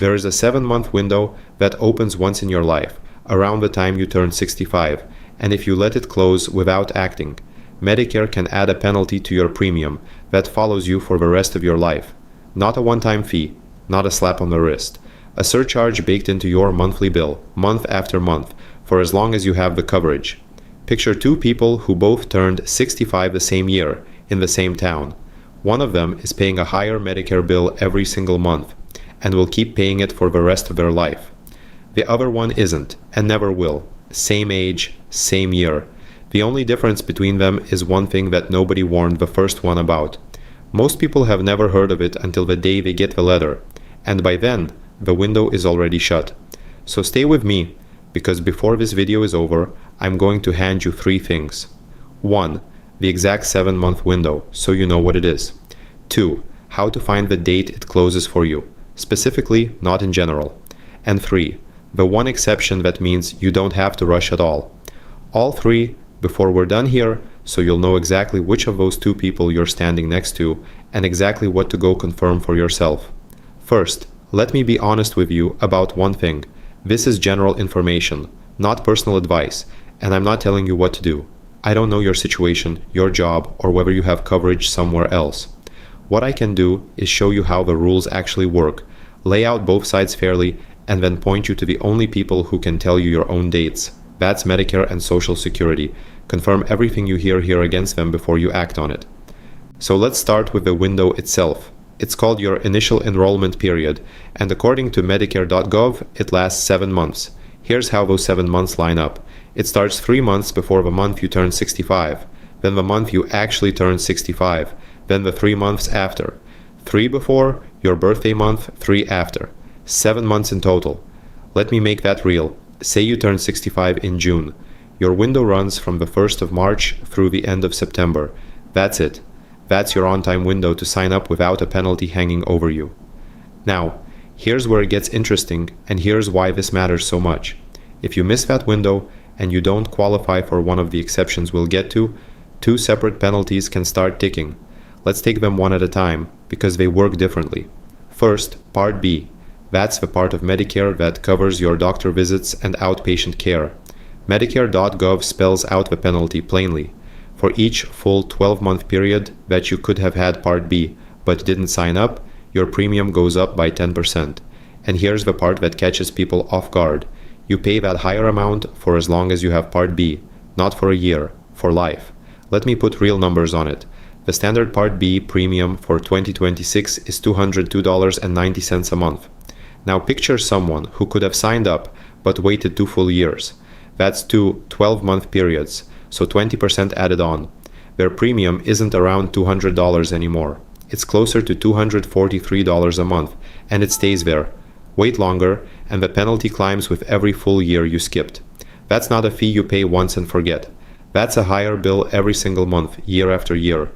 There is a 7-month window that opens once in your life, around the time you turn 65, and if you let it close without acting, Medicare can add a penalty to your premium that follows you for the rest of your life. Not a one-time fee, not a slap on the wrist. A surcharge baked into your monthly bill, month after month, for as long as you have the coverage. Picture two people who both turned 65 the same year, in the same town. One of them is paying a higher Medicare bill every single month, and will keep paying it for the rest of their life. The other one isn't, and never will. Same age, same year. The only difference between them is one thing that nobody warned the first one about. Most people have never heard of it until the day they get the letter, and by then, the window is already shut. So stay with me, because before this video is over, I'm going to hand you 3 things. 1. The exact 7-month window, so you know what it is. 2. How to find the date it closes for you, specifically, not in general. And 3. The one exception that means you don't have to rush at all. All 3 before we're done here, so you'll know exactly which of those 2 people you're standing next to and exactly what to go confirm for yourself. First, let me be honest with you about one thing. This is general information, not personal advice, and I'm not telling you what to do. I don't know your situation, your job, or whether you have coverage somewhere else. What I can do is show you how the rules actually work, lay out both sides fairly, and then point you to the only people who can tell you your own dates. That's Medicare and Social Security. Confirm everything you hear here against them before you act on it. So let's start with the window itself. It's called your initial enrollment period, and according to Medicare.gov, it lasts 7 months. Here's how those 7 months line up. It starts 3 months before the month you turn 65, then the month you actually turn 65, then the 3 months after. 3 before, your birthday month, 3 after. 7 months in total. Let me make that real. Say you turn 65 in June. Your window runs from the 1st of March through the end of September. That's it. That's your on-time window to sign up without a penalty hanging over you. Now, here's where it gets interesting, and here's why this matters so much. If you miss that window, and you don't qualify for one of the exceptions we'll get to, 2 separate penalties can start ticking. Let's take them one at a time, because they work differently. First, Part B. That's the part of Medicare that covers your doctor visits and outpatient care. Medicare.gov spells out the penalty plainly. For each full 12-month period that you could have had Part B, but didn't sign up, your premium goes up by 10%. And here's the part that catches people off guard. You pay that higher amount for as long as you have Part B, not for a year, for life. Let me put real numbers on it. The standard Part B premium for 2026 is $202.90 a month. Now picture someone who could have signed up but waited 2 full years. That's 2 12-month periods, so 20% added on. Their premium isn't around $200 anymore. It's closer to $243 a month, and it stays there. Wait longer, and the penalty climbs with every full year you skipped. That's not a fee you pay once and forget. That's a higher bill every single month, year after year.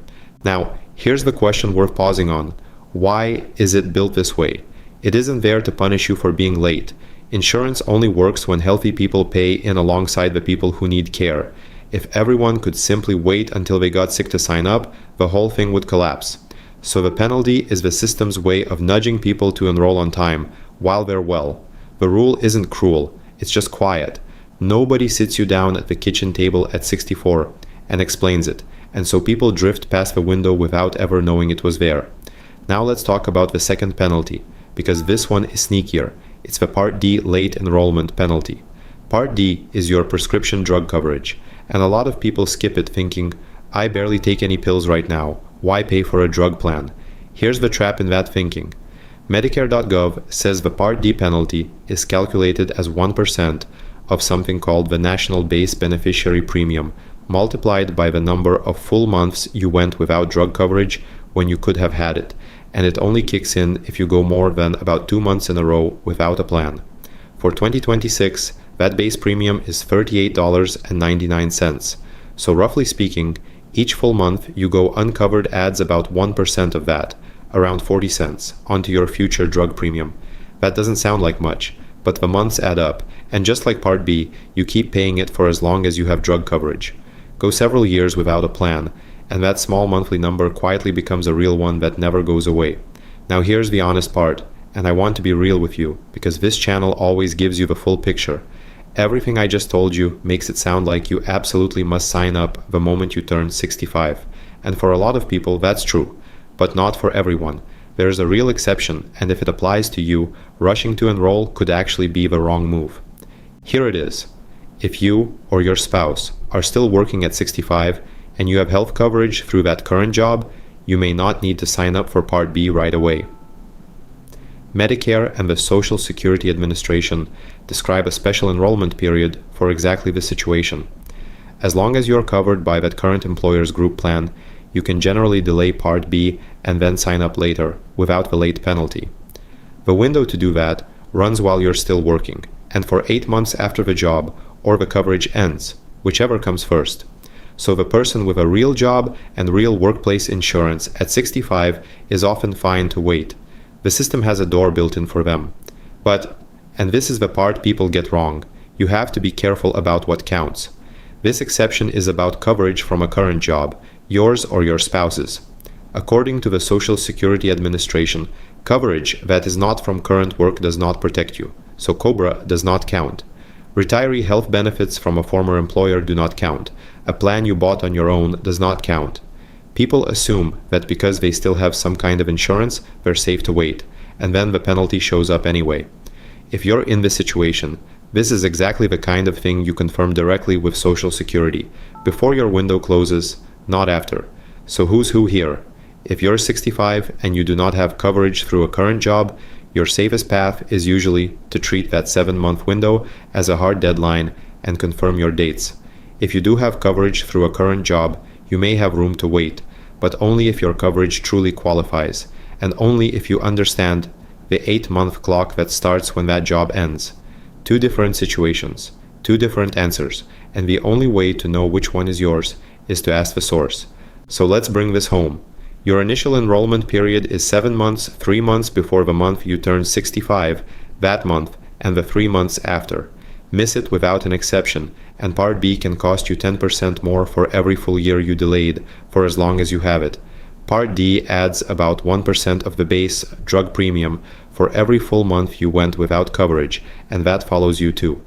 Now, here's the question worth pausing on. Why is it built this way? It isn't there to punish you for being late. Insurance only works when healthy people pay in alongside the people who need care. If everyone could simply wait until they got sick to sign up, the whole thing would collapse. So the penalty is the system's way of nudging people to enroll on time, while they're well. The rule isn't cruel, it's just quiet. Nobody sits you down at the kitchen table at 64 and explains it, and so people drift past the window without ever knowing it was there. Now let's talk about the second penalty, because this one is sneakier. It's the Part D late enrollment penalty. Part D is your prescription drug coverage, and a lot of people skip it thinking, I barely take any pills right now, why pay for a drug plan? Here's the trap in that thinking. Medicare.gov says the Part D penalty is calculated as 1% of something called the National Base Beneficiary Premium, multiplied by the number of full months you went without drug coverage when you could have had it, and it only kicks in if you go more than about 2 months in a row without a plan. For 2026, that base premium is $38.99. So roughly speaking, each full month you go uncovered adds about 1% of that, around 40 cents, onto your future drug premium. That doesn't sound like much, but the months add up, and just like Part B, you keep paying it for as long as you have drug coverage. Go several years without a plan, and that small monthly number quietly becomes a real one that never goes away. Now here's the honest part, and I want to be real with you, because this channel always gives you the full picture. Everything I just told you makes it sound like you absolutely must sign up the moment you turn 65. And for a lot of people, that's true, but not for everyone. There is a real exception, and if it applies to you, rushing to enroll could actually be the wrong move. Here it is. If you or your spouse are still working at 65 and you have health coverage through that current job, you may not need to sign up for Part B right away. Medicare and the Social Security Administration describe a special enrollment period for exactly this situation. As long as you are covered by that current employer's group plan, you can generally delay Part B and then sign up later without the late penalty. The window to do that runs while you're still working, and for 8 months after the job or the coverage ends, whichever comes first. So the person with a real job and real workplace insurance at 65 is often fine to wait. The system has a door built in for them. But, and this is the part people get wrong, you have to be careful about what counts. This exception is about coverage from a current job, yours or your spouse's. According to the Social Security Administration, coverage that is not from current work does not protect you, so COBRA does not count. Retiree health benefits from a former employer do not count. A plan you bought on your own does not count. People assume that because they still have some kind of insurance, they're safe to wait, and then the penalty shows up anyway. If you're in this situation, this is exactly the kind of thing you confirm directly with Social Security, before your window closes, not after. So who's who here? If you're 65 and you do not have coverage through a current job, your safest path is usually to treat that 7-month window as a hard deadline and confirm your dates. If you do have coverage through a current job, you may have room to wait, but only if your coverage truly qualifies, and only if you understand the 8-month clock that starts when that job ends. 2 different situations, 2 different answers, and the only way to know which one is yours is to ask the source. So let's bring this home. Your initial enrollment period is 7 months, 3 months before the month you turn 65, that month, and the 3 months after. Miss it without an exception, and Part B can cost you 10% more for every full year you delayed, for as long as you have it. Part D adds about 1% of the base drug premium for every full month you went without coverage, and that follows you too.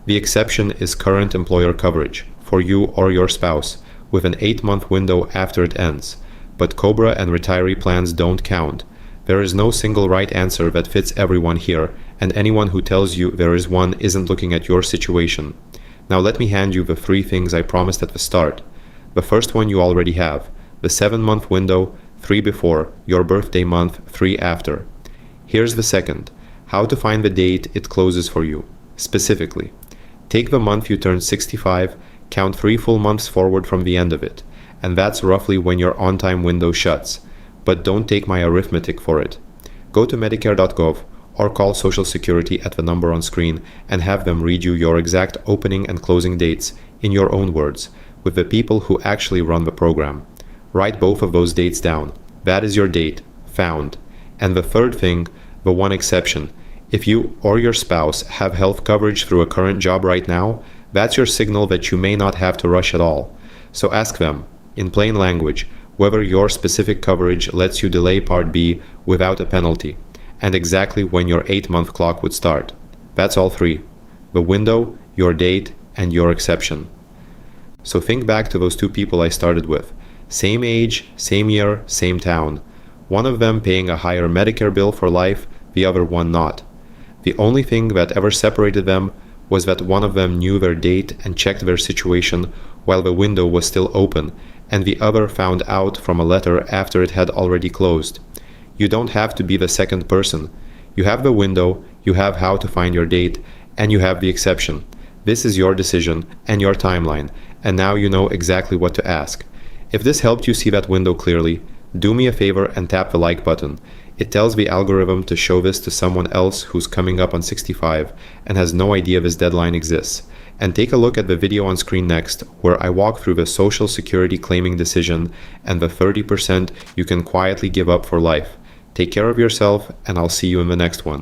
The exception is current employer coverage, for you or your spouse, with an 8-month window after it ends. But COBRA and retiree plans don't count. There is no single right answer that fits everyone here, and anyone who tells you there is one isn't looking at your situation. Now let me hand you the 3 things I promised at the start. The first one you already have, the 7-month window, 3 before, your birthday month, 3 after. Here's the second, how to find the date it closes for you. Specifically, take the month you turn 65, count 3 full months forward from the end of it, and that's roughly when your on-time window shuts. But don't take my arithmetic for it. Go to Medicare.gov or call Social Security at the number on screen and have them read you your exact opening and closing dates, in your own words, with the people who actually run the program. Write both of those dates down. That is your date, found. And the third thing, the one exception, if you or your spouse have health coverage through a current job right now, that's your signal that you may not have to rush at all. So ask them, in plain language, whether your specific coverage lets you delay Part B without a penalty, and exactly when your 8-month clock would start. That's all 3. The window, your date, and your exception. So think back to those 2 people I started with. Same age, same year, same town. One of them paying a higher Medicare bill for life, the other one not. The only thing that ever separated them was that one of them knew their date and checked their situation while the window was still open, and the other found out from a letter after it had already closed. You don't have to be the second person. You have the window, you have how to find your date, and you have the exception. This is your decision and your timeline, and now you know exactly what to ask. If this helped you see that window clearly, do me a favor and tap the like button. It tells the algorithm to show this to someone else who's coming up on 65 and has no idea this deadline exists. And take a look at the video on screen next, where I walk through the Social Security claiming decision and the 30% you can quietly give up for life. Take care of yourself, and I'll see you in the next one.